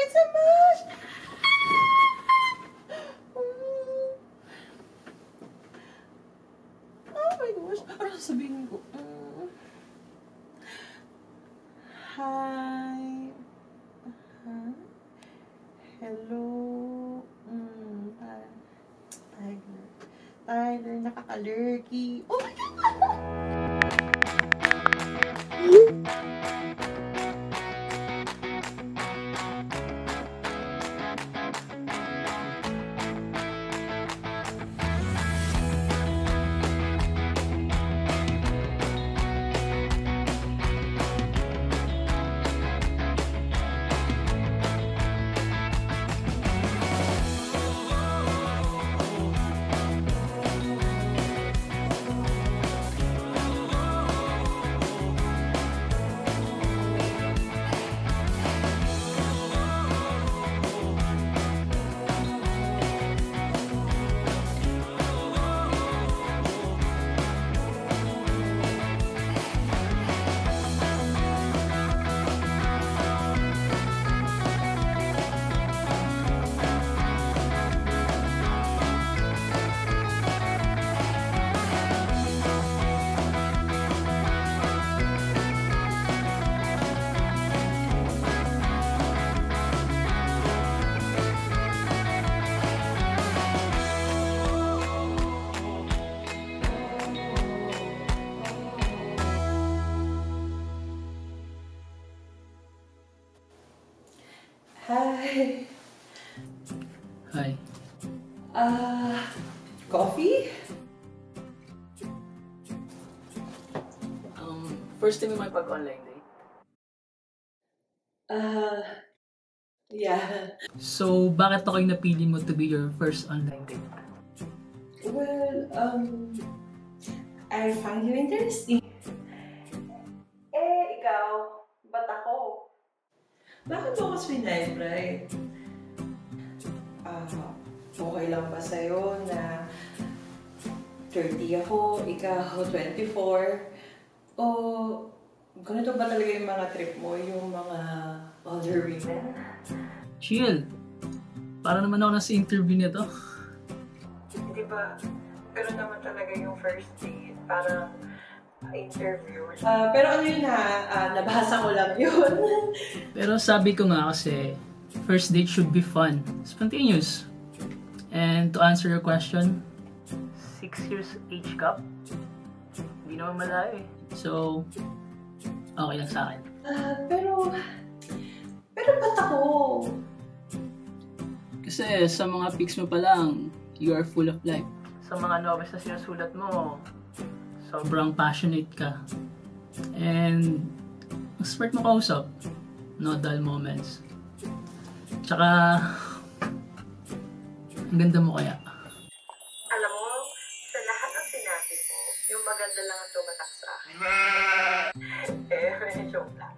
It's a mouse! Oh my gosh. Ano sabihin ko? Hi. Hello. Tyler, nakaka-lurky. Oh my God! Hi. Hi. Coffee? First time mo may pag-online date? Yeah. So, bakit ako yung napili mo to be your first online date? Well, I find you interesting. Ikaw, ba't ako? Bakit mo ako swinay, okay lang ba sa'yo na 30 ako, ikaw 24? O ganito ba talaga yung mga trip mo, yung mga older women? Chill. Para naman ako nasa interview nito. Di ba, gano'n naman talaga yung first date, parang interview. Pero ano yun nabasa ko lang yun. Pero sabi ko nga kasi, first date should be fun. Spontaneous. And to answer your question, 6 years age gap? Hindi naman malayo eh. So, okay lang sa akin. Pero ba't ako? Kasi sa mga pics mo pa lang, you are full of life. Sa mga novels na sinusulat mo, sobrang passionate ka. And, ang smart mo kausap. No dull moments. Tsaka, ang ganda mo kaya. Alam mo, sa lahat ng sinabi mo, yung maganda lang ang tumatak sa akin. Joke lang.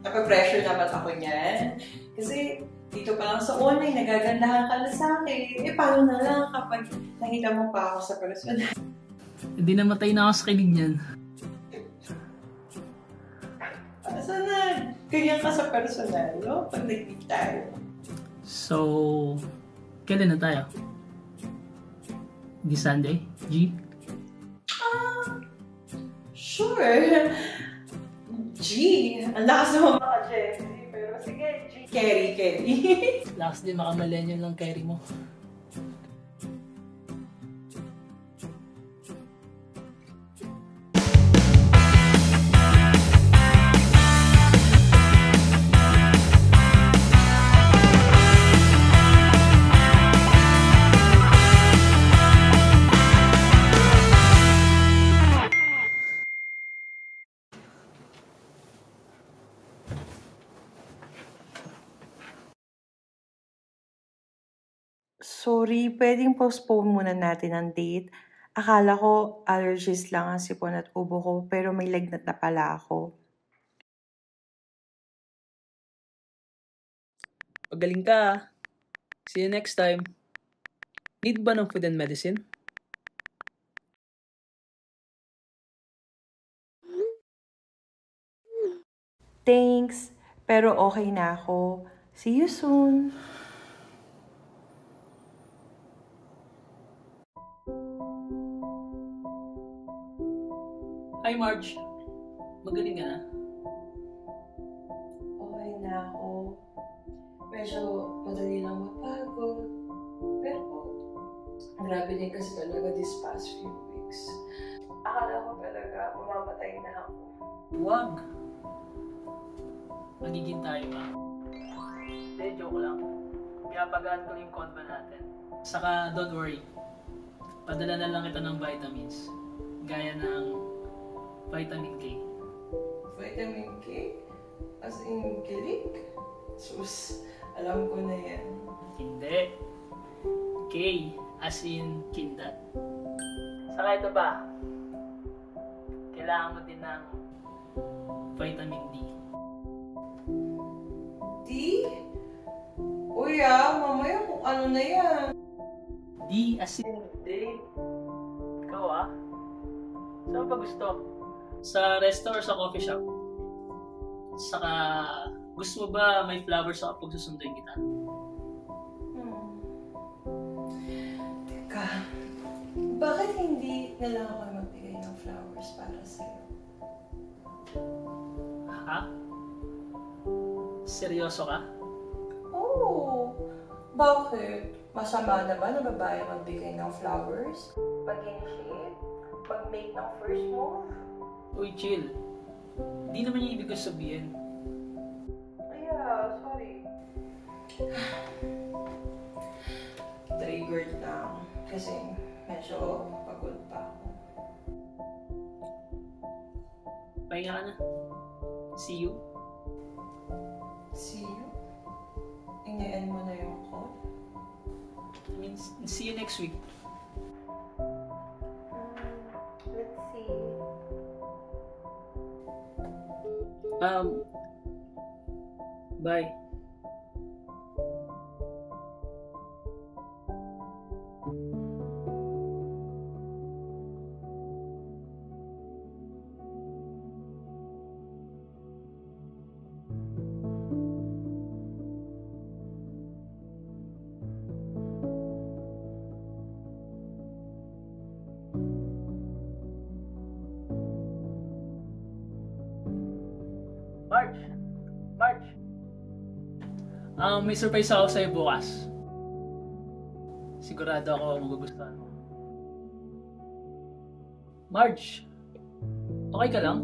Napapressure na ba't ako niyan? Kasi dito pa lang sa online, nagagandahan ka na sa akin. Paano na lang kapag nakita mo pa ako sa personal? Hindi namatay na ako sa kilig niyan. Sana ganyan ka sa personal, no? Pag nag-meet tayo. So, kailan na tayo? This Sunday? G? Sure. G. Ang lakas naman mga Jessie. Pero sige, G. Carry. Last din maka-millennial lang carry mo. Sorry, pwedeng postpone muna natin ang date. Akala ko allergies lang ang sipon at ubo ko, pero may lagnat na pala ako. Pagaling ka. See you next time. Need ba ng food and medicine? Thanks, pero okay na ako. See you soon! Hi Marge, magaling ka na? Okay na ako. Medyo madali lang mapagod. Pero grabe din kasi talaga this past few weeks. Akala ko talaga mamamatay na ako. Huwag! Magiging tayo ba? Hindi, joke lang. Pinapagaan ko yung conva natin. Saka, don't worry. Padala na lang kita ng vitamins. Gaya ng vitamin K. Vitamin K? As in kilik? Sus, alam ko na yan. Hindi. K as in kindat. Saka ito pa. Kailangan mo din ng vitamin D. D? Uy mamaya kung ano na yan. D as in date. Ikaw saan pa gusto? Sa resto or sa coffee shop? Saka, gusto mo ba may flowers ako pag susunduin kita? Teka, bakit hindi na lang ako magbigay ng flowers para sa'yo? Ha? Seryoso ka? Oo. Bakit? Masama na ba na babae magbigay ng flowers? Mag-initiate? Mag-make ng first move? Uy, chill. Hindi naman yung ibig ko sabihin. Sorry. Triggered lang. Kasi medyo pagod pa ako. Pahinga ka na. See you. See you? Ingayaan mo na yung call? I mean, see you next week. Let's see. Bye. Marge! May surprise ako sa'yo bukas. Sigurado ako magugustuhan mo. Marge! Okay ka lang?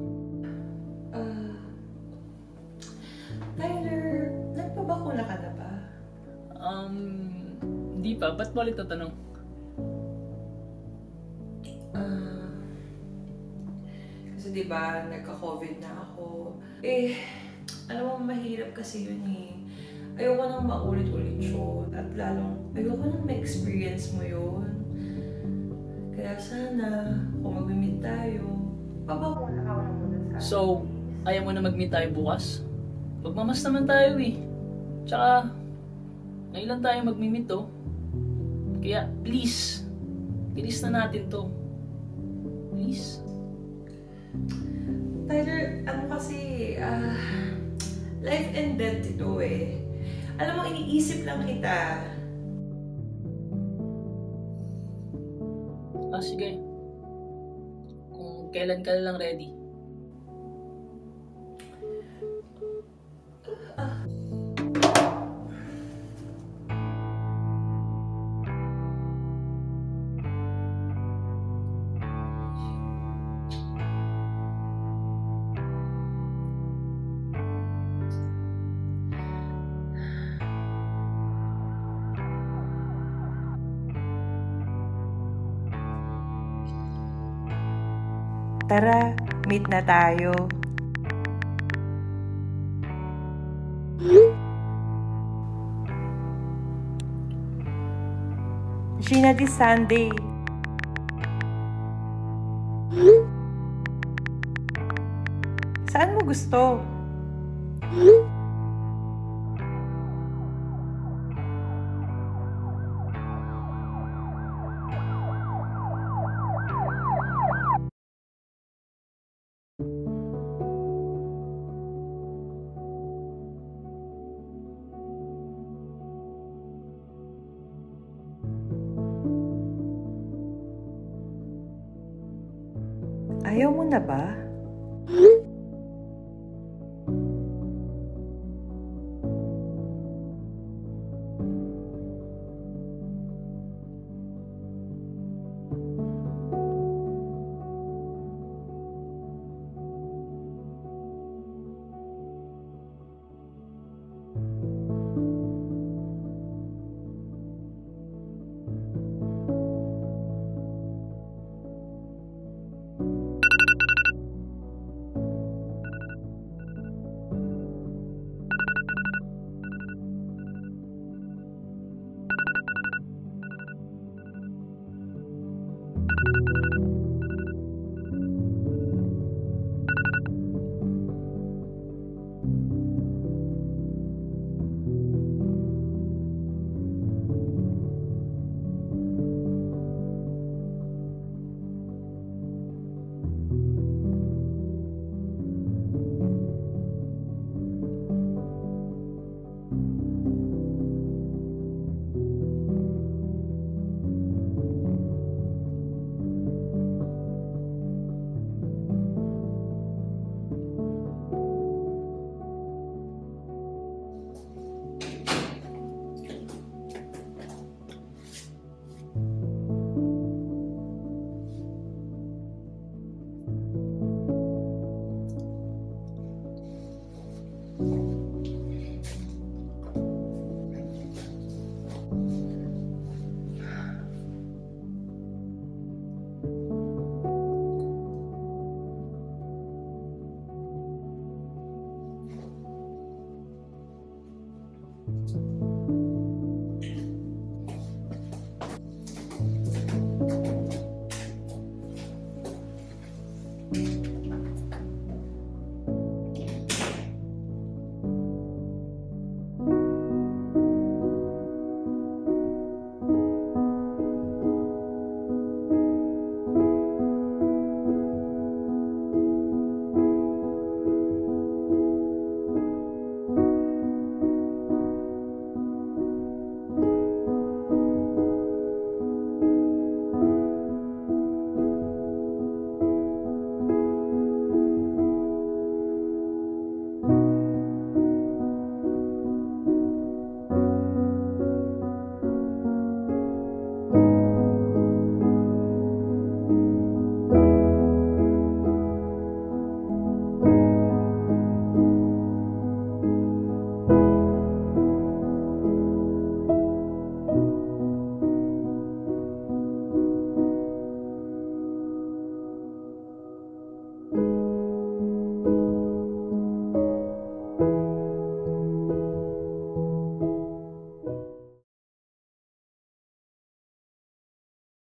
Tyler, nagpabakuna ka na ba? Hindi pa. Ba't mo ulit tatanong? Kasi diba, nagka-COVID na ako. Alam mo, mahirap kasi yun Ayoko nang maulit-ulit yun. At lalong, ayoko nang ma-experience mo yun. Kaya sana, kung mag-meet tayo, pabakuna ka na muna sa So, ayaw mo na mag-meet tayo bukas? Magmamas naman tayo Tsaka, ngayon lang tayo mag-meet Kaya, please, bilis na natin to. Please. Tyler, kasi, life and death ito Alam mo, iniisip lang kita. Sige. Kung kailan ka lang ready. Tara, meet na tayo. Gina this Sunday. Saan mo gusto? Ayaw mo na ba?